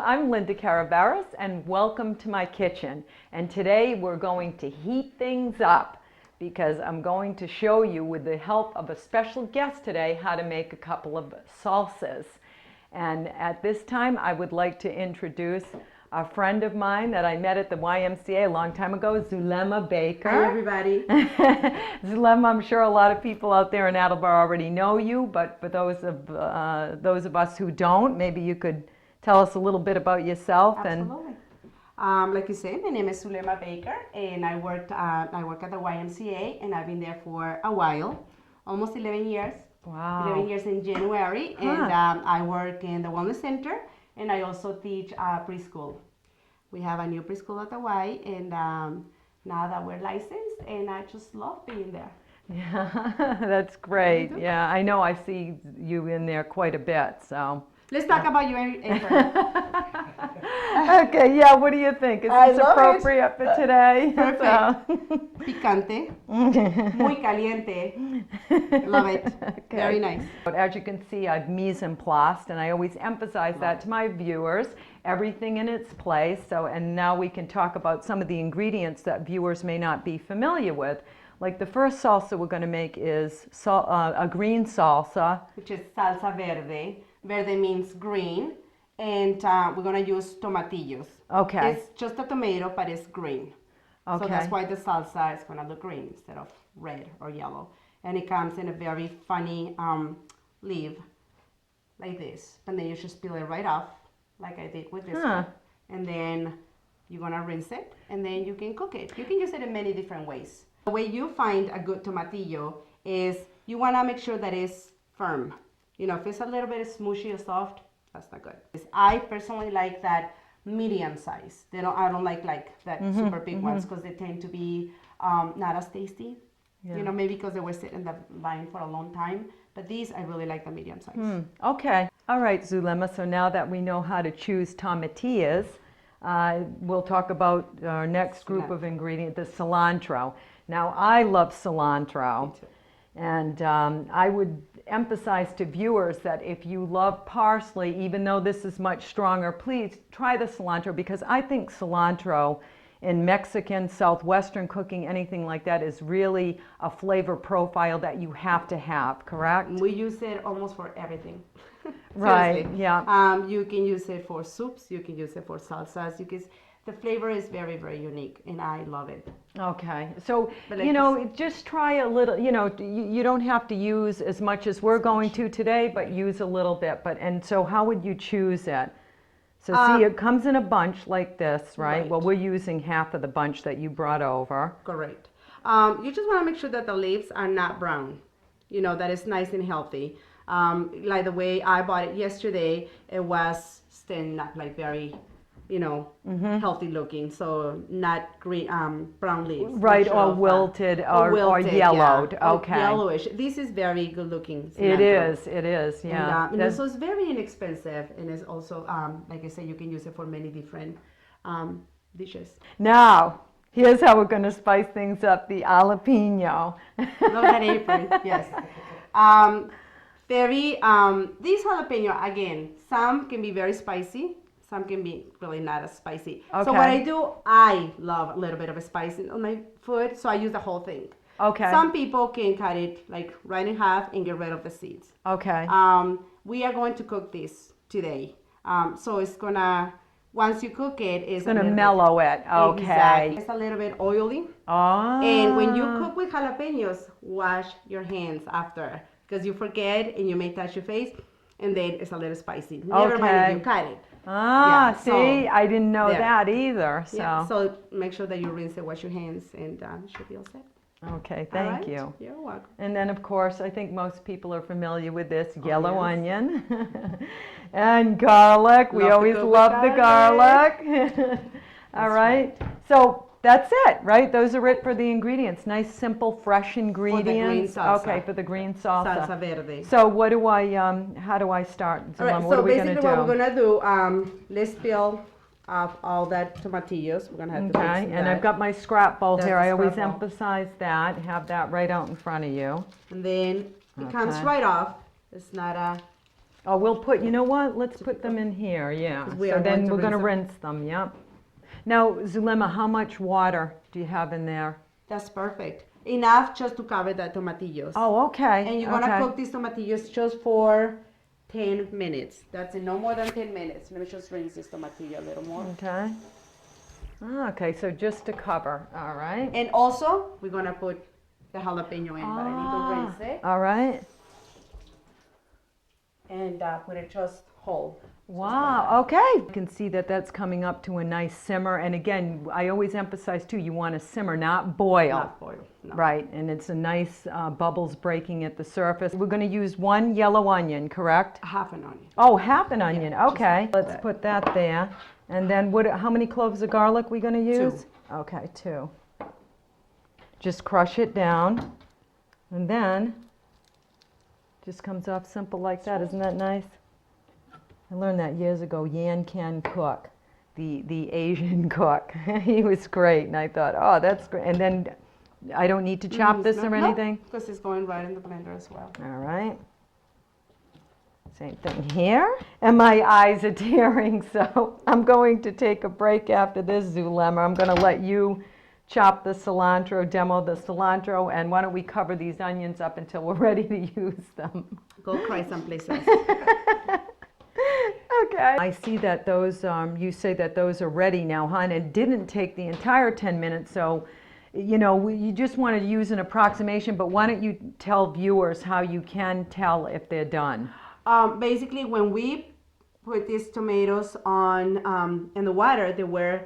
I'm Linda Caraveras and welcome to my kitchen. And today we're going to heat things up because I'm going to show you, with the help of a special guest today, how to make a couple of salsas. And at this time I would like to introduce a friend of mine that I met at the YMCA a long time ago, Zulema Baker. Hi everybody. Zulema, I'm sure a lot of people out there in Attleboro already know you, but for those of us who don't, maybe you could tell us a little bit about yourself. Absolutely. Like you said, my name is Zulema Baker, and I work at the YMCA, and I've been there for a while, almost 11 years. Wow. 11 years in January, and I work in the Wellness Center, and I also teach preschool. We have a new preschool at the Y, and now that we're licensed, and I just love being there. Yeah, that's great. Yeah, I know I see you in there quite a bit, so. Let's talk about you, April. Okay, yeah, what do you think? Is this appropriate for today? Perfect. Picante. Muy caliente. Love it. Okay. Very nice. As you can see, I've mise en place, and I always emphasize that to my viewers. Everything in its place. And now we can talk about some of the ingredients that viewers may not be familiar with. Like the first salsa we're going to make is a green salsa. Which is salsa verde. Verde means green. And we're going to use tomatillos. Okay. It's just a tomato, but it's green. Okay. So that's why the salsa is going to look green instead of red or yellow. And it comes in a very funny leaf, like this. And then you just peel it right off, like I did with this one. And then you're going to rinse it, and then you can cook it. You can use it in many different ways. The way you find a good tomatillo is you want to make sure that it's firm. You know, if it's a little bit smushy or soft, that's not good. I personally like that medium size. I don't like that super big ones because they tend to be not as tasty. Yeah. You know, maybe because they were sitting in the line for a long time. But these, I really like the medium size. Okay. All right, Zulema. So now that we know how to choose tomatillas, we'll talk about our next group of ingredients, the cilantro. Now, I love cilantro. And I would emphasize to viewers that if you love parsley, even though this is much stronger, please try the cilantro, because I think cilantro in Mexican, Southwestern cooking, anything like that, is really a flavor profile that you have to have, correct? We use it almost for everything. Right, yeah. You can use it for soups, you can use it for salsas, the flavor is very, very unique, and I love it. Okay, so, you know, just try a little, you know, you don't have to use as much as we're going to today, but use a little bit. And so how would you choose it? So see, it comes in a bunch like this, right? Well, we're using half of the bunch that you brought over. Correct. You just want to make sure that the leaves are not brown, you know, that it's nice and healthy. Like the way I bought it yesterday, it was still not like very, you know, healthy looking, so not green, brown leaves. Right, or wilted, or yellowed. Yeah. Okay. Or yellowish. This is very good looking. It is, yeah. And also it's very inexpensive, and it's also, like I said, you can use it for many different dishes. Now, here's how we're going to spice things up, the jalapeno. Love that apron, yes. These jalapeno, again, some can be very spicy. Some can be really not as spicy. Okay. So what I do, I love a little bit of a spice on my food, so I use the whole thing. Okay. Some people can cut it like right in half and get rid of the seeds. Okay. We are going to cook this today. So it's gonna, once you cook it, it's gonna mellow it. Okay. Exactly. It's a little bit oily. Oh. And when you cook with jalapenos, wash your hands after, because you forget and you may touch your face, and then it's a little spicy. Never mind if you cut it. Ah, yeah, see, I didn't know that either. So. Yeah, so make sure that you rinse and wash your hands, and you should be all set. Okay, thank you. You're welcome. And then, of course, I think most people are familiar with this, yellow onion and garlic. We always love the garlic. All right, so that's it, right? Those are it for the ingredients. Nice, simple, fresh ingredients. For the green salsa. Okay, for the green salsa. Salsa verde. So what do how do I start? All right, what so are we basically gonna what we're going to do, let's peel off all that tomatillos. We're going to have to fix that. And I've got my scrap bowl here. I always scrap bowl. emphasize that. Have that right out in front of you. And then it comes right off. It's not a Oh, we'll put, you know what? Let's put them in here, yeah. 'Cause we So are going then to we're going to rinse rinse them, yep. Now, Zulema, how much water do you have in there? That's perfect. Enough just to cover the tomatillos. Oh, okay. And you're gonna cook these tomatillos just for 10 minutes. That's it, no more than 10 minutes. Let me just rinse this tomatillo a little more. Okay. Okay, so just to cover, all right. And also, we're gonna put the jalapeno in, but I need to rinse it All right. and put it just whole. Wow, okay. You can see that that's coming up to a nice simmer. And again, I always emphasize too, you want to simmer, not boil. Not boil, no. Right, and it's a nice bubbles breaking at the surface. We're going to use 1 yellow onion, correct? Half an onion. Oh, half an onion, just okay. like Let's that. put that there. And then how many cloves of garlic we going to use? 2. Okay, 2. Just crush it down. And then, just comes off simple like that. Isn't that nice? I learned that years ago. Yan Can Cook, the Asian cook. He was great, and I thought, oh, that's great. And then I don't need to chop this or anything? Because it's going right in the blender as well. All right. Same thing here. And my eyes are tearing, so I'm going to take a break after this, Zulema. I'm going to let you chop the cilantro, demo the cilantro, and why don't we cover these onions up until we're ready to use them. Go cry someplace else. Okay. I see that those, you say that those are ready now, huh? And it didn't take the entire 10 minutes, so, you know, you just wanted to use an approximation, but why don't you tell viewers how you can tell if they're done? Basically, when we put these tomatoes on in the water, they were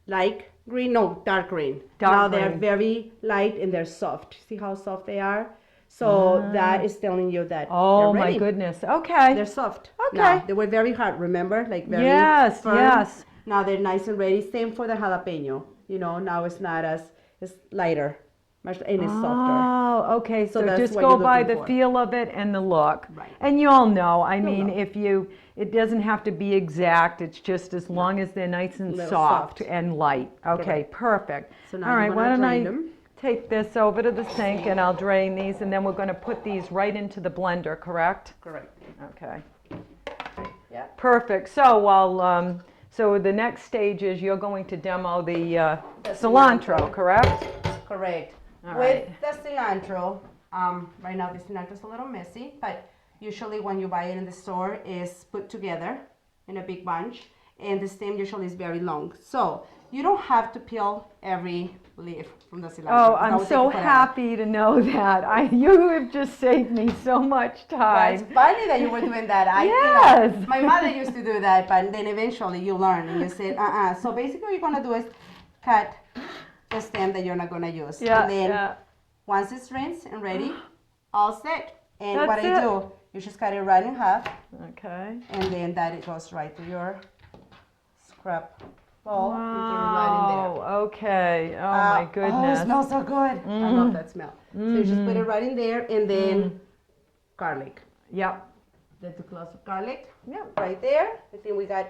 light green, no, dark green. Now they're green. very light and they're soft. See how soft they are? So that is telling you that Oh they're my ready. goodness. Okay. They're soft. Okay. Now, they were very hard, remember? Like very Yes, firm. yes. Now they're nice and ready. Same for the jalapeno. You know, now it's not as, it's lighter. Much, and it's softer. Oh, okay. So that's just what go you're by looking the for. feel of it and the look. Right. And you all know, I mean, know. it doesn't have to be exact. It's just as long as they're nice and Little soft soft. and light. Okay, Correct. perfect. So now all right, you're why gonna don't I drain them. take this over to the sink and I'll drain these, and then we're going to put these right into the blender, correct? Correct. Okay. Yeah. Perfect. So while so the next stage is you're going to demo the cilantro, correct? Correct. All With right. the cilantro, right now the cilantro is a little messy, but usually when you buy it in the store, it's put together in a big bunch, and the stem usually is very long. So you don't have to peel every leaf from the cilantro. Oh, That I'm would so take forever. happy to know that. You have just saved me so much That's time. funny that you were doing that. Yes. My mother used to do that, but then eventually you learn and you said, So basically what you're gonna do is cut the stem that you're not gonna use. Yeah, And then yeah. once it's rinsed and ready, all set. And That's what I it. do, you just cut it right in half, Okay. and then that it goes right to your scrap bowl. You throw it right in there. Wow. Okay. Oh my Oh, goodness. it smells so good. I love that smell. So you just put it right in there, and then garlic. Yep. The 2 cloves of garlic. Yep. Right there. I think we got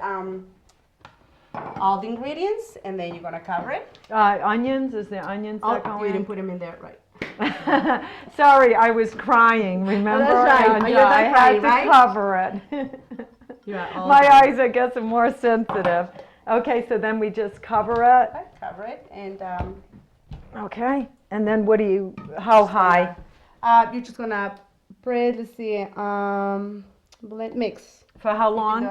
all the ingredients, and then you're gonna cover it. Onions. Is there onions that go you in? didn't put them in there, right? Sorry, I was crying. Remember? that's right. And, You're not I had crying, to right? cover it. Yeah, all My done. eyes, I guess, are more sensitive. Okay, so then we just cover it. Cover it, and Okay, and then what do you? How high? you're just gonna spread. Let's see, blend mix. For how long?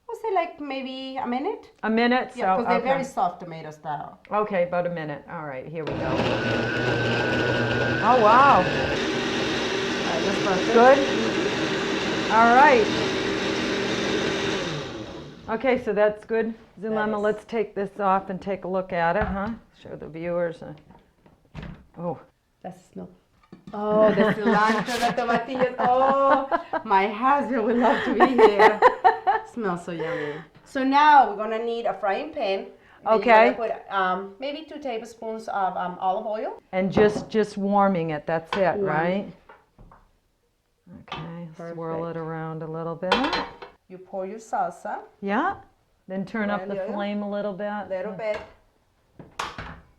We'll say like maybe a minute. A minute. Yeah, So because they're okay. very soft tomato style. Okay, about a minute. All right, here we go. Oh wow, That's perfect. good. All right. Okay, so that's good. Zulema, is. let's take this off and take a look at it, huh? Show the viewers. Oh, That's the smell. Oh, the cilantro, the tomatillos. Oh, my husband would love to be here. Smells so yummy. So now we're gonna need a frying pan. And Okay. You're gonna put maybe 2 tablespoons of olive oil. and just warming it. That's it, Warm. right? Okay, swirl it Perfect. around a little bit. You pour your salsa, Yeah. Then turn up Right, the yeah. flame a little bit. a little bit.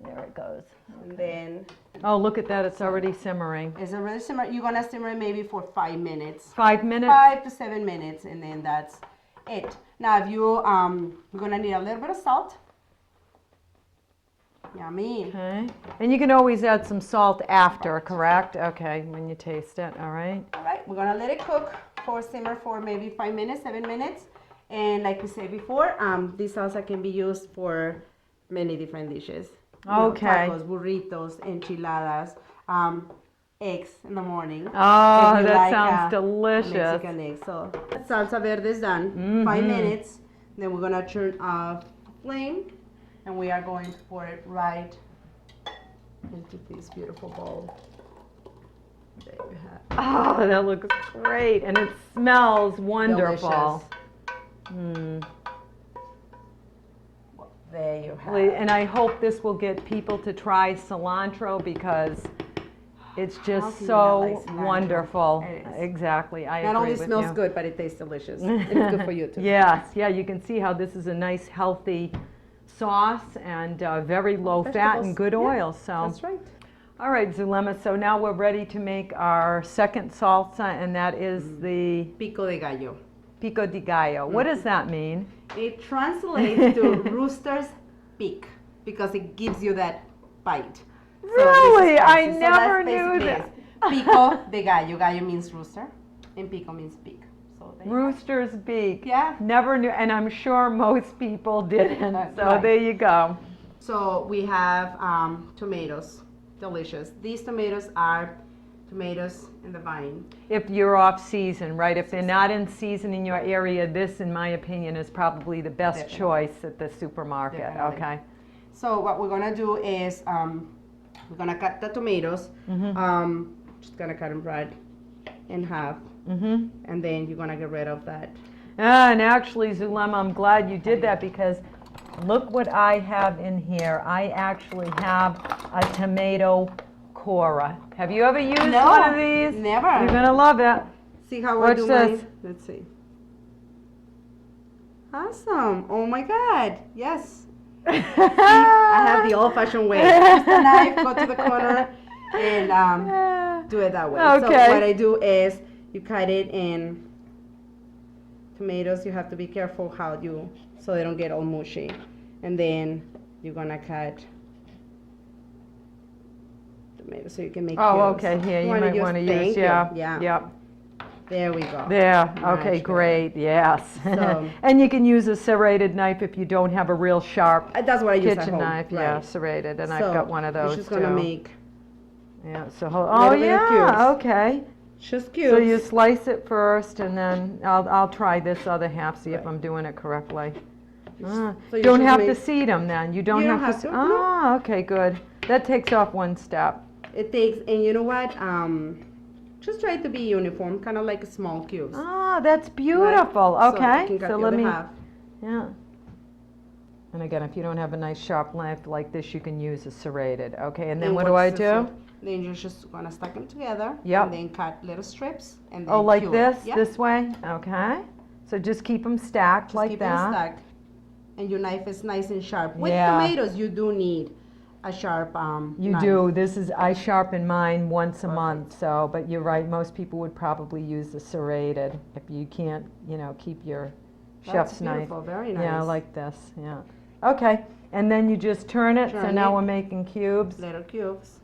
There it goes. And then Oh, look at that. It's already simmering. it's already simmer. You're gonna simmer it maybe for 5 minutes. 5 minutes? 5 to 7 minutes, and then that's it. Now, if you you're gonna need a little bit of salt. Yummy. Okay. And you can always add some salt after, correct? Okay, when you taste it. All right. All right, we're gonna let it cook for simmer for maybe 5 minutes, 7 minutes. And like we said before, this salsa can be used for many different dishes. You know, Okay. tacos, burritos, enchiladas, eggs in the morning. Oh, If you that like, sounds delicious. Mexican eggs. So salsa verde is done. 5 minutes. Then we're gonna turn off the flame, and we are going to pour it right into this beautiful bowl. There you have. Oh, that looks great. And it smells wonderful. Delicious. Mm. There you have. And I hope this will get people to try cilantro because it's How just can you not so like cilantro? wonderful. It is. Exactly. I Not agree only with smells you. good, but it tastes delicious. It's good for you too. Yes, yeah, you can see how this is a nice healthy sauce and very low fat Vegetables. and good Yeah, oil. So, That's right. all right, Zulema. So now we're ready to make our second salsa, and that is the Pico de gallo. pico de gallo. What does that mean? It translates to rooster's beak because it gives you that bite. So this is Really? I spicy. So never that's knew basically that. it. Pico de gallo. Gallo means rooster, and pico means beak. So there you go. Rooster's beak. Yeah. Never knew, and I'm sure most people didn't. So Right. there you go. So we have tomatoes. Delicious. These tomatoes are tomatoes in the vine. If you're off season, right? If they're not in season in your area, this, in my opinion, is probably the best Definitely. choice at the supermarket. Definitely. Okay. So what we're gonna do is we're gonna cut the tomatoes. Just gonna cut them right in half, and then you're gonna get rid of that. And actually, Zulema, I'm glad you did that because look what I have in here. I actually have a tomato cora. Have you ever used No, one of these? never. You're gonna love it. See how I Watch do this. mine? Let's see. Awesome! Oh my God! Yes. I have the old-fashioned way. Use the knife, go to the corner, and do it that way. Okay. So what I do is you cut it in tomatoes. You have to be careful so they don't get all mushy. And then you're gonna cut tomatoes so you can make Oh, cubes. okay. Here, you wanna might want to thank use, you. yeah. Yeah. Yep. There we go. There. Much Okay, better. great. Yes. So- And you can use a serrated knife if you don't have a real sharp That's what I use at kitchen home. knife. Yeah, Right. serrated. And So, I've got one of those You're just too. gonna make Yeah. So hold. little Oh bit of yeah. cubes. Okay. just cubes. So you slice it first, and then I'll try this other half, see if I'm doing it correctly. So you Don't just have to make- seed them then. You don't You don't have have to. to, no. Ah, okay, good. That takes off one step. It takes, and you know what? Just try to be uniform, kind of like small cubes. Ah, that's right? beautiful. So you Okay, can cut so the let other me. half. Yeah. And again, if you don't have a nice sharp knife like this, you can use a serrated. Okay, and then what do I once this do? is- Then you're just gonna stack them together. Yep. And then cut little strips. And then Oh, like cube. this? Yep. This way? Okay. So just keep them stacked Just like keep that. them stacked. And your knife is nice and sharp. With Yeah. tomatoes, you do need a sharp You knife. do. This is, I sharpen mine once a month, so, but you're right, most people would probably use the serrated if you can't, keep your That's chef's knife. beautiful. Very nice. Yeah, like this, yeah. Okay, and then you just turn it, so Turn now it. we're making cubes. Little cubes.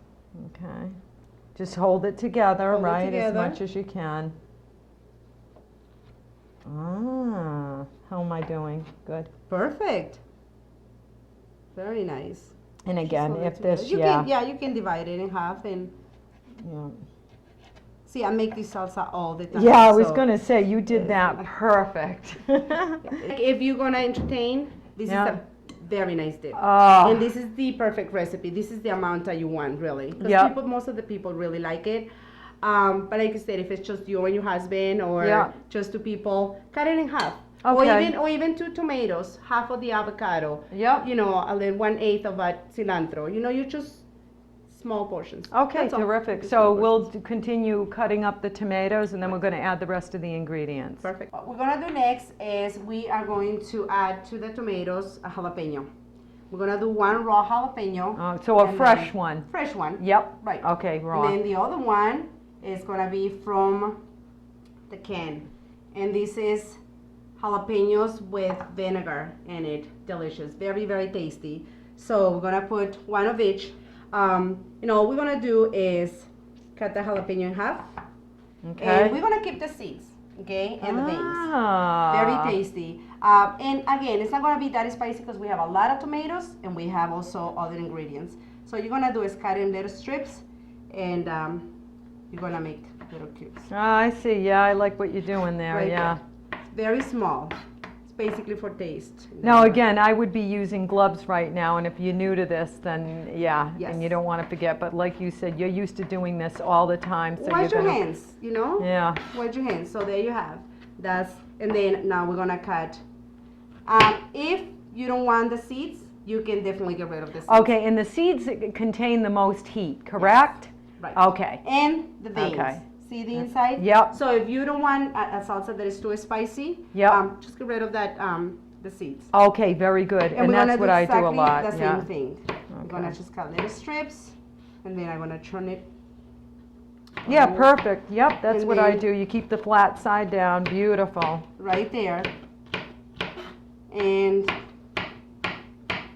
Okay. Just hold it together, Hold it right, as together. much as you can. Ah, how am I doing? Good. Perfect. Very nice. And again, Hold it if this, together. You can divide it in half and yeah. see. I make this salsa all the time. Yeah, I was so- gonna say, you did Yes. that perfect. Like, if you're gonna entertain, this Yeah. is a very nice dip. Oh. And this is the perfect recipe. This is the amount that you want, really. Because Yep. most of the people really like it. But like I said, if it's just you and your husband or Yeah. just two people, cut it in half. Okay. Or even 2 tomatoes, half of the avocado. Yep. A little 1/8 of a cilantro. You just small portions. Okay, That's all. terrific. Just So small we'll portions. continue cutting up the tomatoes, and then we're gonna add the rest of the ingredients. Perfect. What we're gonna do next is we are going to add to the tomatoes a jalapeno. We're gonna do one raw jalapeno. So a and fresh then- one. Fresh one. Yep. Right. Okay, raw. And then the other one is gonna be from the can. And this is jalapenos with vinegar in it. Delicious. Very, very tasty. So we're gonna put one of each. All we're gonna do is cut the jalapeno in half. Okay. And we're gonna keep the seeds, okay, and the veins. Very tasty. And again, it's not gonna be that spicy because we have a lot of tomatoes and we have also other ingredients. So you're gonna do is cut in little strips, and you're gonna make little cubes. I see. Yeah, I like what you're doing there. Right Yeah. there. Very small. It's basically for taste. Now again, I would be using gloves right now, and if you're new to this, then yeah, Yes. and you don't want to forget. But like you said, you're used to doing this all the time, so Wash you're your gonna. hands, you know? Yeah. Wash your hands. So there you have. And then now we're gonna cut. If you don't want the seeds, you can definitely get rid of the seeds. Okay, and the seeds contain the most heat, correct? Right. Okay. And the veins. Okay. See the inside? Yep. So if you don't want a salsa that is too spicy, Yep. just get rid of that the seeds. Okay, very good. And we're that's gonna what do I do a exactly lot. the Yeah. same thing. I'm gonna Okay. just cut little strips, and then I'm gonna turn it. Yeah, perfect. Yep, that's And what I then- do. You keep the flat side down. Beautiful. Right there. And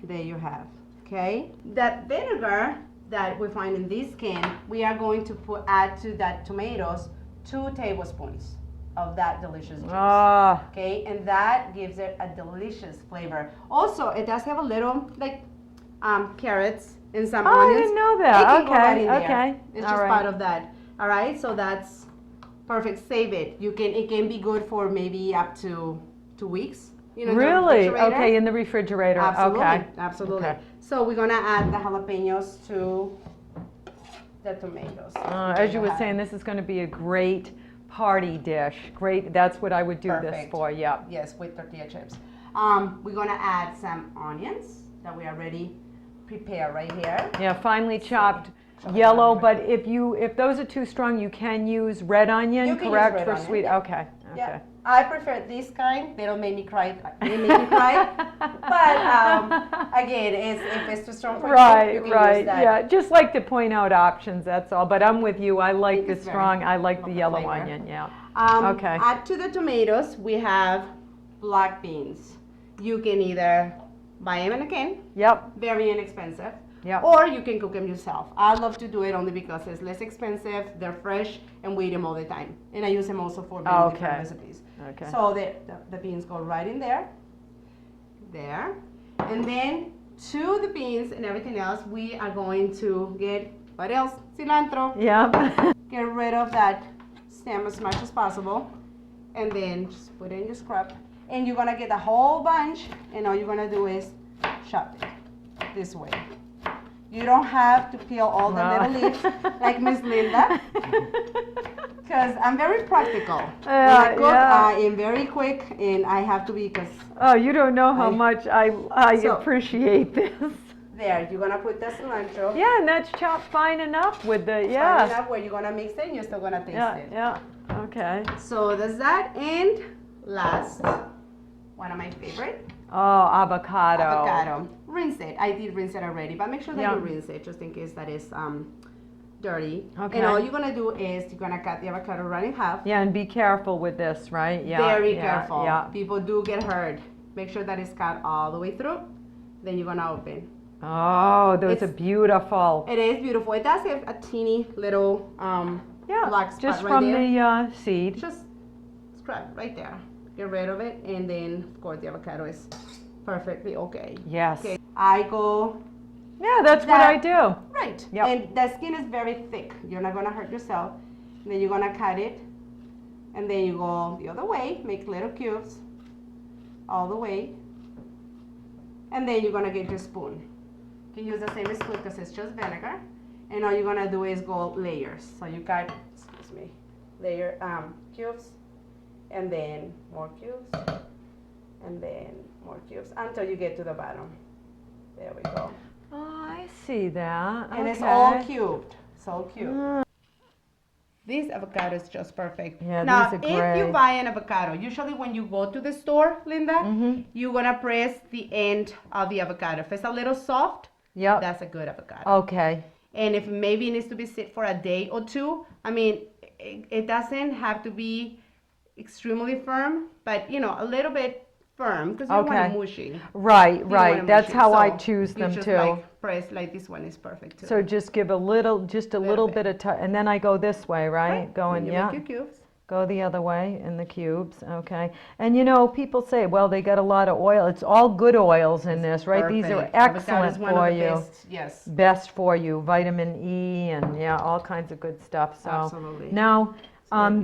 there you have. Okay? That vinegar that we find in this can, we are going to add to that tomatoes 2 tablespoons of that delicious juice. Ah, Okay, and that gives it a delicious flavor. Also, it does have a little like carrots and some oh, I onions. didn't know It that. can go right Okay, in there. okay. It's All just right. part of that. All right, so that's perfect. Save it. It can be good for maybe up to 2 weeks. In the Really? refrigerator. Okay, in the refrigerator. Absolutely, Okay. absolutely. Okay. So we're gonna add the jalapenos to the tomatoes. As you were saying, this is going to be a great party dish. Great. That's what I would do this Perfect. for. Yep. Yes, with tortilla chips. We're gonna add some onions that we already prepared right here. Yeah, finely chopped Chop it yellow. down. But if those are too strong, you can use red onion. You can use correct red for onion, sweet. yeah. Okay. Okay. Yeah, I prefer this kind. They don't make me cry. They make me cry. But again, if it's too strong for you, Right, you can right, use that. yeah. Just like to point out options, that's all. But I'm with you. I like think the it's very- strong. I like the love the yellow flavor. onion. Yeah. Okay. Add to the tomatoes, we have black beans. You can either buy them in a can, Yep. very inexpensive, Yep. or you can cook them yourself. I love to do it only because it's less expensive, they're fresh, and we eat them all the time. And I use them also for many different Okay. recipes. Okay. So the beans go right in there, and then to the beans and everything else, we are going to get, what else? Cilantro. Yep. Get rid of that stem as much as possible, and then just put it in your scrub. And you're gonna get a whole bunch, and all you're gonna do is chop it this way. You don't have to peel all the No. little leaves like Miss Linda, because I'm very practical. When Yeah, I cook, yeah. I am very quick, and I have to be, because Oh, you don't know how much I So- appreciate this. there, you're gonna put the cilantro. Yeah, and that's chopped fine enough with the Fine yeah. enough where you're gonna mix it, and you're still gonna taste Yeah, it. yeah. Okay. So there's that, and last, one of my favorite, Oh, avocado. avocado. Rinse it. I did rinse it already, but make sure that Yeah. you rinse it just in case that is dirty. Okay. And all you're gonna do is you're gonna cut the avocado right in half. Yeah, and be careful with this, right? Yeah. Very yeah, careful. Yeah. People do get hurt. Make sure that it's cut all the way through. Then you're gonna open. Oh, those It's- are beautiful. It is beautiful. It does have a teeny little Yeah, black spot just right from there. the seed. Just scrap right there. Get rid of it, and then of course the avocado is perfectly okay. Yes. Okay. I go Yeah, that's what I That- do. right, Yep. and the skin is very thick. You're not gonna hurt yourself. And then you're gonna cut it, and then you go the other way, make little cubes, all the way, and then you're gonna get your spoon. You can use the same spoon because it's just vinegar, and all you're gonna do is go layers. So you cut, excuse me, layer cubes, and then more cubes, and then more cubes until you get to the bottom. There we go. Oh, I see that. And it's Okay. all cubed. It's all cubed. This avocado is just perfect. Yeah, now, these are if you great. buy an avocado, usually when you go to the store, Linda, you're gonna press the end of the avocado. If it's a little soft, Yep. that's a good avocado. Okay. And if maybe it needs to be sit for a day or two, I mean, it doesn't have to be extremely firm, but a little bit firm because you want Okay. it mushy. Right, You want right. it That's mushy. how I So choose them you just too. like press like this one is perfect too. So just give a little bit of time, and then I go this way, right? Going, you yeah. make your cubes. Go the other way in the cubes, okay. And people say, well, they got a lot of oil. It's all good oils in this, right? These are Perfect. Avocado excellent is one for of the you. best, yes. Best for you, vitamin E and yeah, all kinds of good stuff. So Absolutely. now,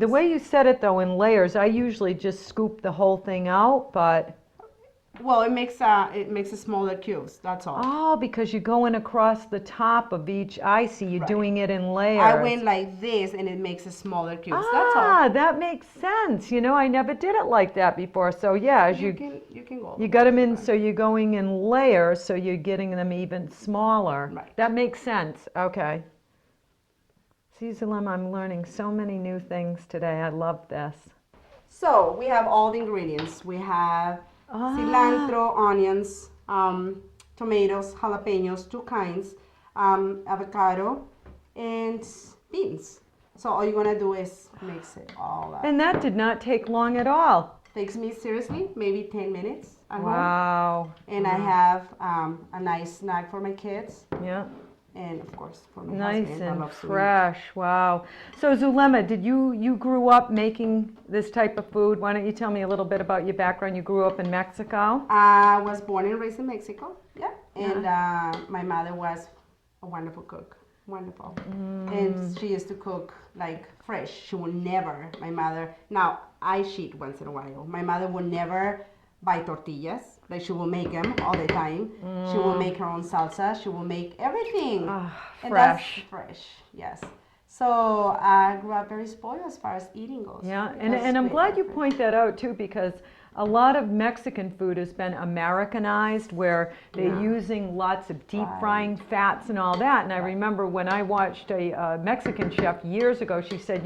the way you said it though in layers, I usually just scoop the whole thing out, but Well, it makes a smaller cubes. That's all. because you're going across the top of each. I see you're Right. doing it in layers. I went like this, and it makes a smaller cubes. That's all. Ah, that makes sense. I never did it like that before. So yeah, as You can go. you got them in, so you're going in layers, so you're getting them even smaller. Right. That makes sense. Okay. See, Zulema, I'm learning so many new things today. I love this. So we have all the ingredients. We have cilantro, onions, tomatoes, jalapenos, two kinds, avocado, and beans. So all you're gonna do is mix it all up. And that did not take long at all. Takes me seriously maybe 10 minutes at home. Wow. And I have a nice snack for my kids, Yeah. and of course for my Nice husband. I and love to eat. fresh. Wow. So Zulema, did you grew up making this type of food? Why don't you tell me a little bit about your background? You grew up in Mexico? I was born and raised in Mexico. Yeah. And my mother was a wonderful cook. Wonderful. And she used to cook like fresh. She would never, my mother, now I cheat once in a while. My mother would never buy tortillas. Like she will make them all the time. She will make her own salsa. She will make everything. And fresh. that's fresh, yes. So I grew up very spoiled as far as eating goes. Yeah, Because and I'm we glad had you fresh. point that out too, because a lot of Mexican food has been Americanized, where they're Yeah. using lots of deep Right. frying fats and all that. And I remember when I watched a Mexican chef years ago, she said,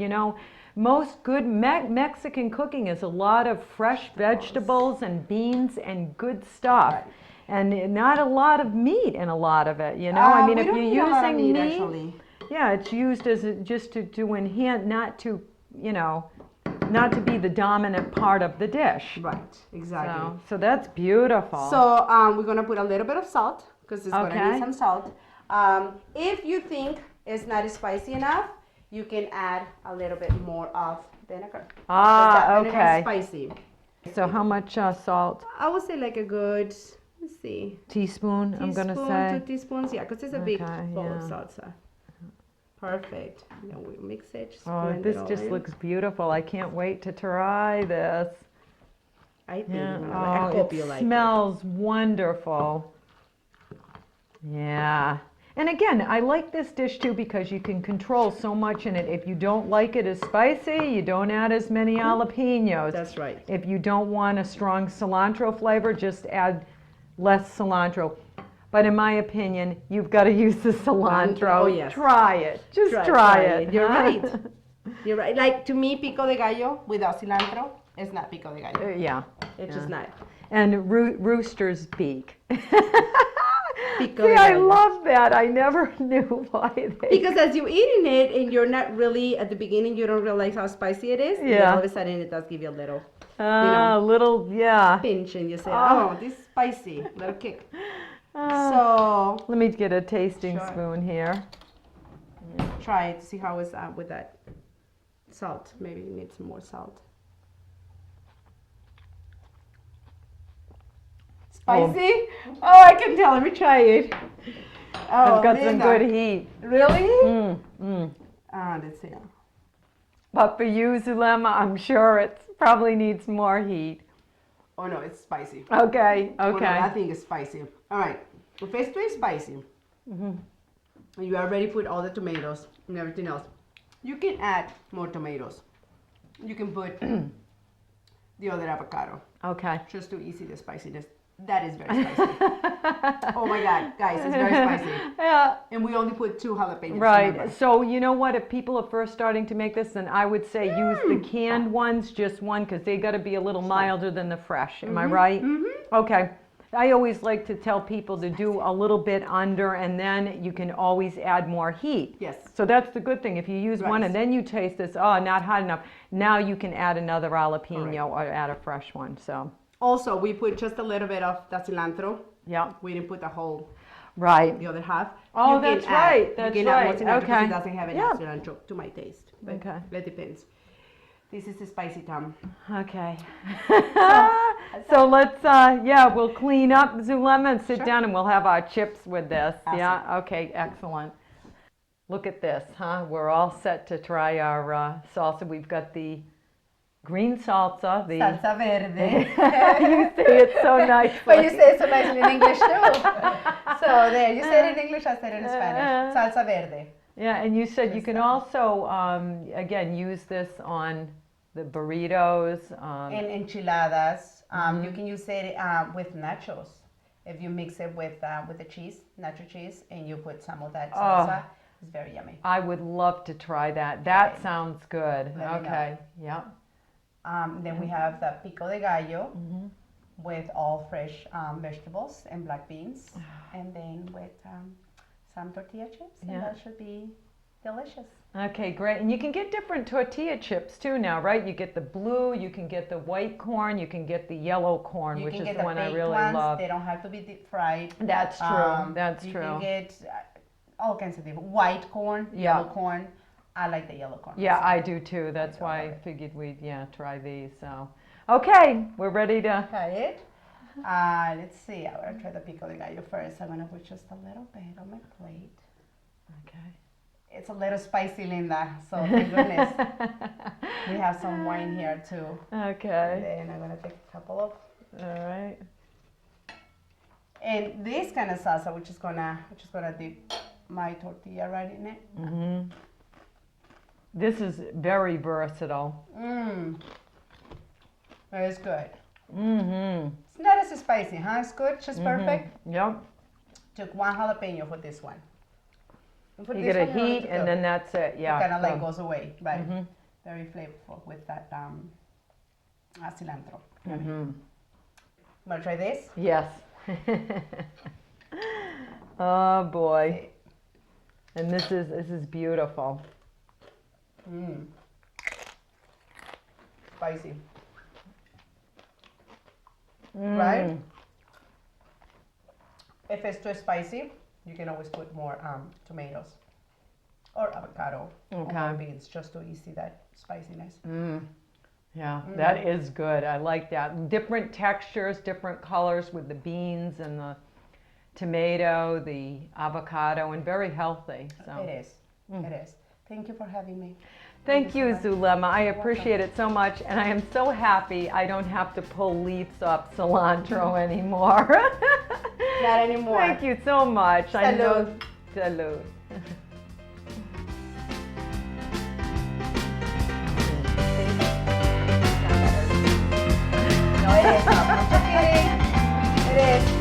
most good Mexican cooking is a lot of fresh vegetables and beans and good stuff. Right. And not a lot of meat in a lot of it, I mean, we if don't you're eat a lot of using meat, meat, actually. yeah, it's used as just to enhance, not to, not to be the dominant part of the dish. Right, exactly. So that's beautiful. So we're gonna put a little bit of salt because it's Okay. gonna need some salt. If you think it's not spicy enough, you can add a little bit more of vinegar. Ah, Because that vinegar okay. is spicy. So how much salt? I would say like a good, let's see, Teaspoon, I'm gonna teaspoon, say. 2 teaspoons, yeah, because it's a big Okay, bowl of yeah. salsa. Perfect. Then we mix it. Just Oh, blend this it all just in. looks beautiful. I can't wait to try this. I think Yeah. you're gonna like it. I hope you like it. Smells wonderful. Yeah. And again, I like this dish too because you can control so much in it. If you don't like it as spicy, you don't add as many jalapenos. That's right. If you don't want a strong cilantro flavor, just add less cilantro. But in my opinion, you've got to use the cilantro. Oh, yes. Try it. Just try it. You're right. You're right. Like to me, pico de gallo without cilantro is not pico de gallo. Yeah. It's just not. And rooster's beak. Pico See, de I gallo. love that. I never knew why they. Because as you're eating it and you're not really, at the beginning, you don't realize how spicy it is. And then Yeah. all of a sudden, it does give you a little Little, yeah. pinch and you say, Oh. oh, this is spicy. Little kick. Oh. So Let me get a tasting Sure. spoon here. try it to see how it's with that salt. Maybe you need some more salt. Spicy? Oh, I can tell. Let me try it. Oh, I've got some Linda. good heat. Really? Mm. Let's see. But for you, Zulema, I'm sure it probably needs more heat. Oh no, it's spicy. Okay, Oh, no, okay. I think it's spicy. All right. If it's too spicy, and you already put all the tomatoes and everything else, you can add more tomatoes. You can put the other avocado. Okay. Just to ease the spiciness That is very spicy. Oh my God, guys, it's very spicy. Yeah. And we only put 2 jalapenos. Right. remember. So you know what? If people are first starting to make this, then I would say use the canned ones, just one, because they got to be a little milder than the fresh. Am I right? Okay. I always like to tell people to do a little bit under, and then you can always add more heat. Yes. So that's the good thing. If you use one Right. and then you taste this, oh, not hot enough, now you can add another jalapeno or add a fresh one. So, Also, we put just a little bit of the cilantro. yeah. We didn't put the whole, Right. the other half. Oh, You can that's add- right, that's you can add more right, cilantro because okay. it doesn't have Yeah. enough cilantro to my taste. But Okay. It depends. This is the spicy time. Okay. So let's, we'll clean up Zulema and sit Sure. down and we'll have our chips with this. Awesome. Yeah, okay, excellent. Look at this, huh? We're all set to try our salsa. We've got the green salsa, the... Salsa verde. You say it so nicely. But you say it so nicely in English too. So there, you said it in English, I said it in Spanish. Salsa verde. Yeah, and you said you can also, again, use this on the burritos. And enchiladas. You can use it with nachos. If you mix it with the cheese, nacho cheese, and you put some of that salsa, it's very yummy. I would love to try that. That Okay. sounds good. Let me know. Okay, yeah. Then we have the pico de gallo with all fresh vegetables and black beans, and then with some tortilla chips, and Yeah. that should be delicious. Okay, great. And you can get different tortilla chips too now, right? You get the blue, you can get the white corn, you can get the yellow corn, You which can is get the the one I baked really ones. love. They don't have to be deep fried. That's true. That's you true. can get all kinds of different white corn, Yeah. yellow corn. I like the yellow corn. Yeah, myself. I do too. That's I why I love it. figured we'd try these. So, okay, we're ready to. Try it. Let's see. I'm gonna try the pico de gallo first. I'm gonna put just a little bit on my plate. Okay. It's a little spicy, Linda. So thank goodness. We have some wine here too. And Okay. then I'm gonna take a couple of. All right. And this kind of salsa, which is gonna dip my tortilla right in it. Mm-hmm. This is very versatile. That is good. Mm-hmm. It's not as spicy, huh? It's good, just perfect. Yep. Took 1 jalapeno for this one. And for You this get a one, don't heat need to and cook. then that's it. Yeah. It kind of like so- goes away, right? Mhm. Very flavorful with that cilantro. Mhm. Wanna try this? Yes. Oh boy. And this is beautiful. Spicy, Mm. right? If it's too spicy, you can always put more tomatoes or avocado or Okay. more beans just to ease that spiciness. Yeah, that is good. I like that. Different textures, different colors with the beans and the tomato, the avocado, and very healthy. So. It is. It is. Thank you for having me. Thank you, so much. Zulema. I appreciate it so much, and I am so happy I don't have to pull leaves up cilantro anymore. Not anymore. Thank you so much. I know. Salud. Salud. No, it is. I'm just kidding. It is.